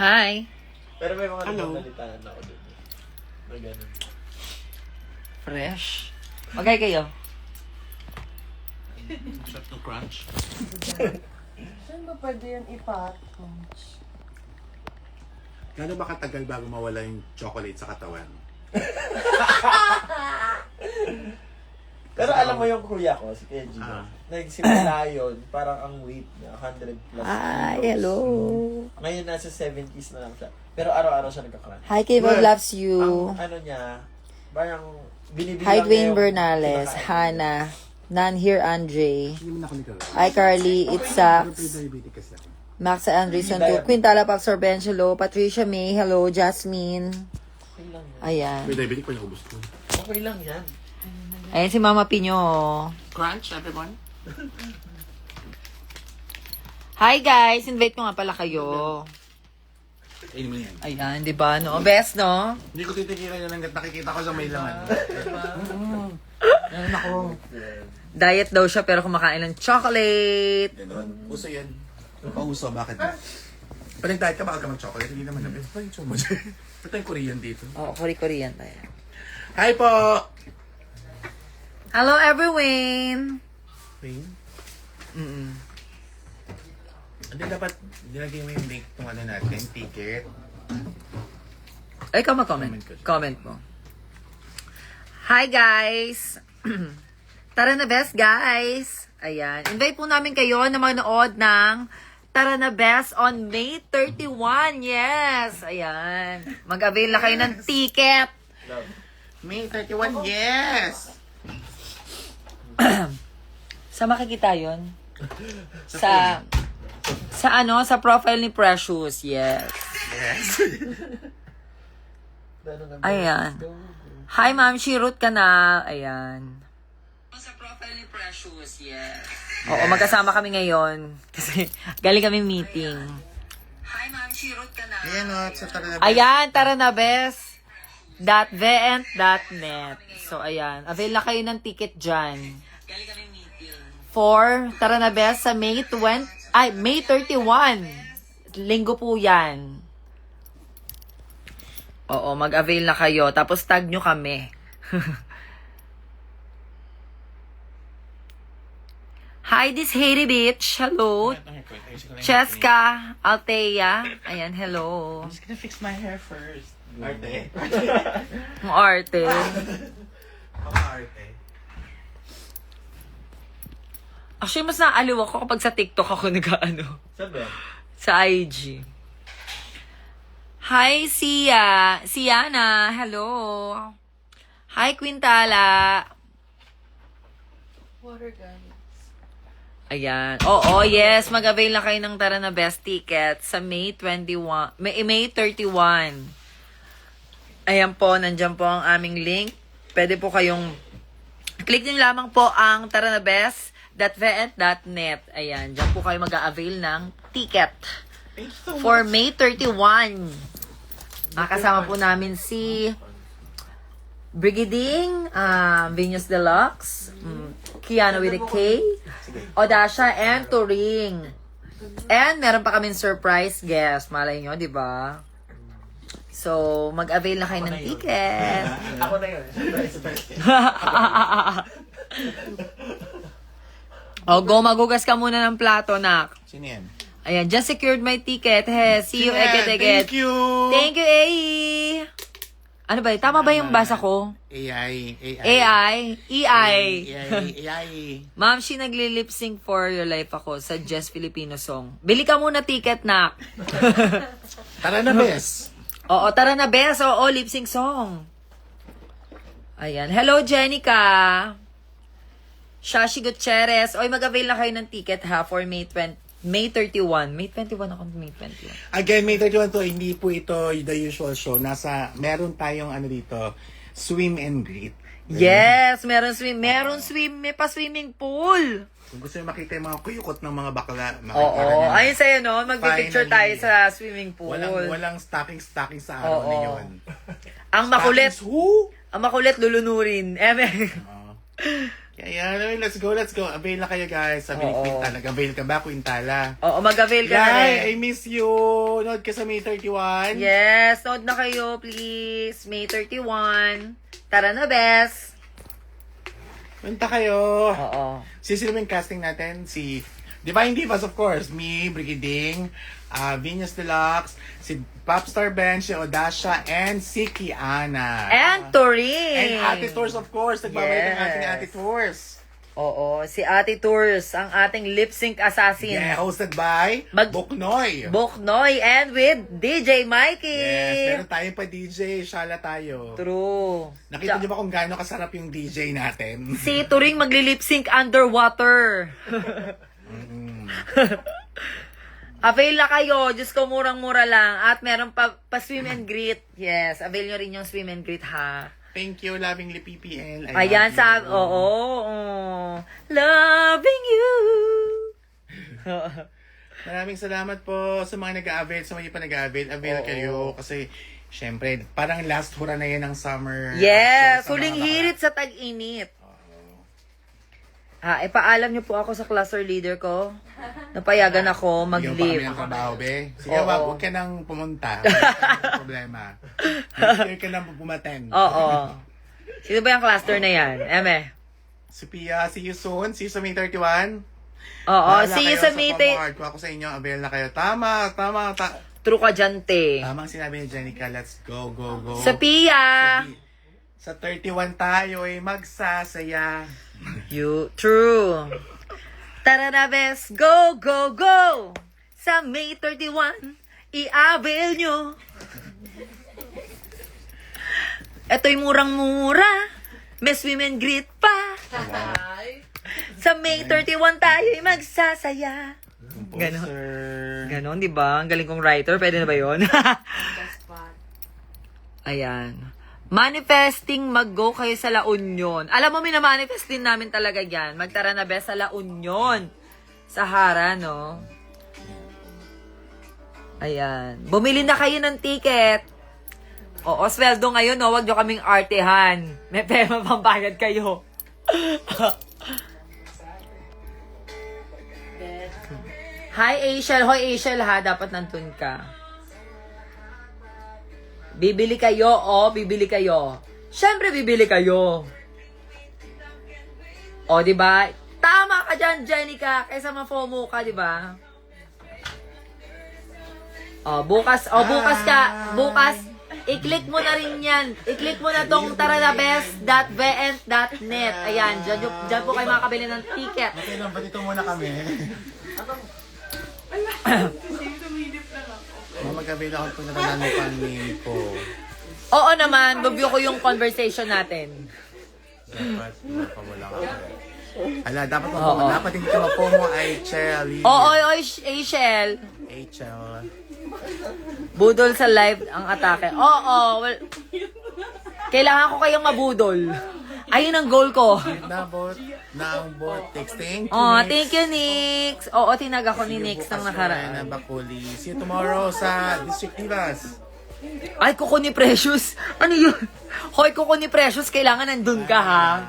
Hi. Pero may mga Hello. nabalitaan ako dun. Na ganun. Fresh. Magay kayo. Shot to crunch. Saan ba pwede yan ipat-punch? Gano'n ba katagal bago mawala yung chocolate sa katawan? Pero alam mo yung kuya ko, si Kuya Gino, Ah. nagsimula yun, parang ang weight niya, 100 plus Hi, kilos. hello. Ngayon nasa 70s na lang siya. Pero araw-araw siya nagka-crunch. Hi, Kiva Well, loves you. Ang ano niya, parang binibigyan Hi, niya Dwayne yung Bernales. kinakain. Hannah. Nan here, Andre. Hindi mo na ako nagkaroon. Hi, Carly. It's Sax. Diabetic kasi ako. Max Anderson to. Quintala Pax Sorbenchelo. Patricia May. Hello, Jasmine. Okay lang yan. Ayan. May diabetic pa naubos ko. Okay lang yan. Ayan si Mama Pinyo. Crunch, everyone? Hi, guys. Invite ko nga pala kayo. Ayun mo yan. Ayan, di ba, no? Best, no? Hindi ko titigilan yan hanggat nakikita ko sa may laman. Ayan ako. Diet daw siya pero kumakain ng chocolate. Ganon. Uso yan. Pauso, bakit? Pag nag-diet ka, baka ka mag-chocolate. Hindi naman namin. Bakit mo dyan? Ba't tayong Korean dito? Oo, Korean tayo. Hi po! Hello, everyone! Wayne? Mm-mm. Hindi dapat nilagay mo yung link ng ano natin, ticket. Ay, ikaw mag-comment. Comment ko siya. Comment mo. Hi, guys! Tara na best, guys! Ayan. Invite po namin kayo na manood ng Tara na Best on May 31. Yes! Ayan. Mag-avail na kayo ng ticket. Love. May 31, yes! Sa makikita yun? Sa sa profile ni Precious. Yes. Yes. Ayan. Hi, Ma'am. Shirut ka na. Ayan. Sa profile ni Precious, yes. Oo, magkasama kami ngayon. Kasi galing kami meeting. Hi, Ma'am. Shirut ka na. Ayan o, sa tara na. Ayan, tara na, bes. .vent.net. So, ayan. Avail na kayo ng ticket dyan. Galing kami meeting. For Tara na, bes, sa May 31. Linggo po yan. Oo, mag-avail na kayo. Tapos tag nyo kami. Hi, this Haiti bitch. Hello. Cheska, Altea. Ayan, hello. I'm just gonna fix my hair first. Arte. Ang arte. Arte. Actually, mas naaliw ako kapag sa TikTok ako nag-ano. Sabi? Sa IG. Hi, Siana. Hello. Hi, Quintala. Water guns. Ayan. Oo, yes. Mag-avail na kayo ng Tara na Best ticket sa May 31. Ayan po, nandyan po ang aming link. Pwede po kayong click nyo lamang po ang taranabest.vent.net. Ayan, dyan po kayo mag-avail ng ticket for May 31. Makasama po namin si Brigading, Venus Deluxe, Kiana with a K, Odasha, and Turing. And meron pa kaming surprise guest. Malay nyo, di ba? So, mag-avail na kayo ng ticket. Ako na yun. Surprise. O, go, magugas ka muna ng plato, nak. Sino yan? Ayan, just secured my ticket. He, see you again. Thank you! Thank you, AI. Ano ba? Tama ba yung basa ko? AI. AI? EI. AI. Ma'am, she nagli-lip sync for your life ako sa Just Filipino song. Bili ka muna ticket, nak. Tara na, bes. Oo, tara na, bes. Oo, lip sync song. Ayan. Hello, Jenica. Shashi Gutierrez. Oy, mag-avail na kayo ng ticket ha for May 31. May 21 ako, May 21. Again, May 31 to, hindi po ito the usual show. Meron tayong ano dito, swim and greet. Yes, meron may pa-swimming pool. Kung gusto nyo makita yung mga kuyukot ng mga bakla, Oo, ayun sa'yo, no? Magpipicture tayo Finally. sa swimming pool. Walang stocking sa araw na yun. Ang makulit, Stockings who? ang makulit lulunurin. Oo. Kaya let's go. Avail na kayo guys. Avail Oo. Quintala. Avail ka ba, Quintala? Oo, mag-avail ka na Yay! I rin. miss you! Nood ka sa May 31. Yes, nood na kayo, please. May 31. Tara na, bes. Punta kayo. Oo. Sino yung casting natin? Si Divine Divas, of course. Me, Brigading, Venus Deluxe, si Popstar Ben, si Odasha, and si Kiana. And Turing. And Ate Tours, of course. Nagbabalik ang Yes. ating Ate Tours. Oo, si Ate Tours, ang ating lip-sync assassin. Yeah, hosted by Buknoy. Buknoy and with DJ Mikey. Yes, meron tayong pa DJ. Shala tayo. True. Nakita niyo ba kung gaano kasarap yung DJ natin? Si Turing magli-lip-sync underwater. Avail na kayo. Diyos ko, murang-mura lang. At meron pa swim and greet. Yes, avail nyo rin yung swim and greet, ha? Thank you, lovingly PPL. Ayan, oo. Loving you. Maraming salamat po sa mga nag-a-avail, sa mga hindi pa nag-a-avail. Avail Oo. kayo kasi, syempre, parang last hura na yan ng summer. Yes, So, sa huling mga hirit sa tag-init. Paalam niyo po ako sa cluster leader ko. Napayagan ako Bigyan pa kami mag-leave. ng trabaho, be. Sige, Oo. huwag ka nang pumunta. Wala kang problema. Next year ka nang pumaten. Oo. Sino ba yung cluster na yan? Eme? Si Pia, see you soon. See you sa May 31. Oo, Bahala see you kayo sa meeting. Pomard. Kung ako sa inyo, avail na kayo. Tama. True ka dyan, te. Tamang sinabi ni Jenica, let's go. Sa Pia. Sa 31 tayo ay magsasaya. True. Tara na, bes. Go, go, go. Sa May 31, i-avail nyo. Ito'y murang-mura. May swim and greet pa. Sa May 31 tayo'y magsasaya. Ganon. Ganon, di ba? Ang galing kong writer. Pwede na ba yun? Ayan. Manifesting, mag-go kayo sa La Union. Alam mo, minamanifest din namin talaga yan. Magtara na best sa La Union. Sahara, no? Ayan. Bumili na kayo ng ticket. Oo, sweldo ngayon, no? Huwag nyo kaming artehan. May pera pambayad kayo. Hi, Asiel. Hoy, Asiel, ha? Dapat nandun ka. Bibili kayo, bibili kayo. Siyempre, bibili kayo. O, di ba? Tama ka dyan, Jenica. Kaysa ma-FOMO ka, di ba? Bukas i-click mo na rin yan. I-click mo na tong taranabest.vent.net. Ayan, dyan po kayo makakabili ng ticket. Okay lang, batito muna kami. Mag-avail ako kung nakalano pa ang name ko. Oo naman, review ko yung conversation natin. Dapat, wala ka. Ala, dapat hindi ka ma-FOMO, Aichel. Oo, Asiel. Aichel. Budol sa live ang atake. Oo, well, kailangan ko kayong mabudol. Ayun ang goal ko. Ng bot texting. Thank you, Nix. Oo, tinag ako ni Nix nang nakaraan. Na Bakuli. See you tomorrow sa District Divas. Ay, Kuko ni Precious. Ano yun? Hoy, Kuko ni Precious, kailangan nandun ka, ha?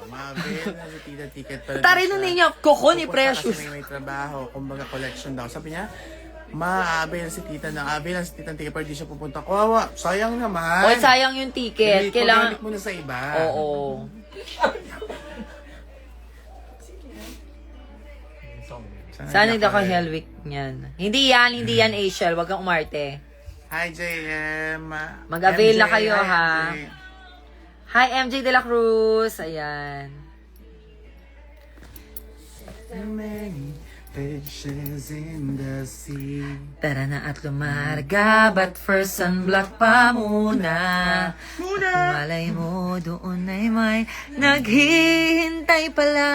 Mabil na si Tita Ticket pala. Tarinan ninyo, Kuko ni Precious. Kasi may trabaho. Kumbaga collection daw. Sabi niya, maabil si Tita ng abil ang si Tita Ticket pero di siya pupunta. Kawawa, sayang naman. Hoy, sayang yung ticket. Kailangan... Pag-galit mo na sa iba. Oo. Sana hindi ako Helwick niyan. Hindi yan, Asiel. Huwag kang umarte. Hi, JM. Mag-avail MJ, na kayo, hi, ha? MJ. Hi, MJ De La Cruz. Ayan. Many fishes in the sea. Tara na at lumarga, but first sunblock pa muna. Malay mo, doon ay may naghihintay pala.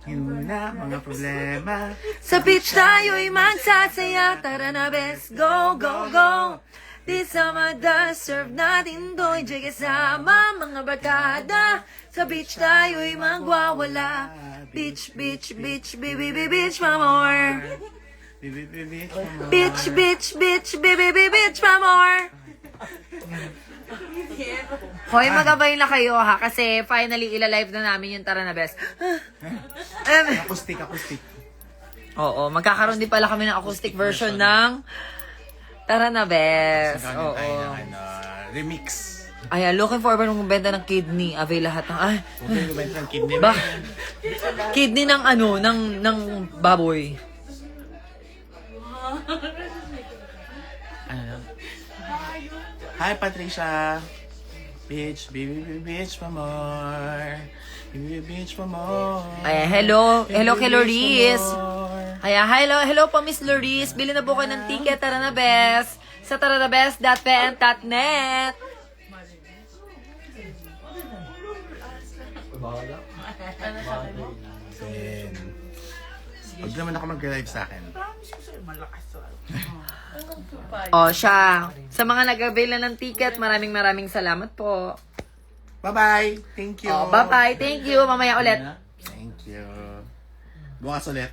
Yun na mga problema. Sa beach tayo'y magsasaya. Tara na, best, go, go, go. This summer does serve natin do'y Jay kasama mga barkada. Sa beach tayo'y magwawala. Beach, beach, beach, baby, baby, beach, mamor. Beach, beach, beach, baby, baby, beach, mamor. Hoy, magabay na kayo ha, kasi finally ila-live na namin yung Tara na Best. Acoustic. Oo, magkakaroon din pala kami ng acoustic version ng Tara na Best. Nagkaroon Oo. tayo ng remix. Ay, looking forward ng benta ng kidney. Avail lahat ng, ay, Okay, kumenta ng kidney. ba? Kidney ng ano, ng baboy. Ano? Hi, Patricia. Bitch, baby, bitch for more. Baby, bitch for more. Ay, hello kay Baby, Loris. bitch for more. Kaya, hello po Miss Loris. Bili na po kayo ng ticket, Tara na Best. Sa taranabest.pn.net. Yan. Huwag naman ako mag-live sa akin. O, siya. Sa mga nag-avail na ng ticket, maraming salamat po. Bye-bye. Thank you. O, bye-bye. Thank you. Mamaya ulit. Thank you. Bukas ulit.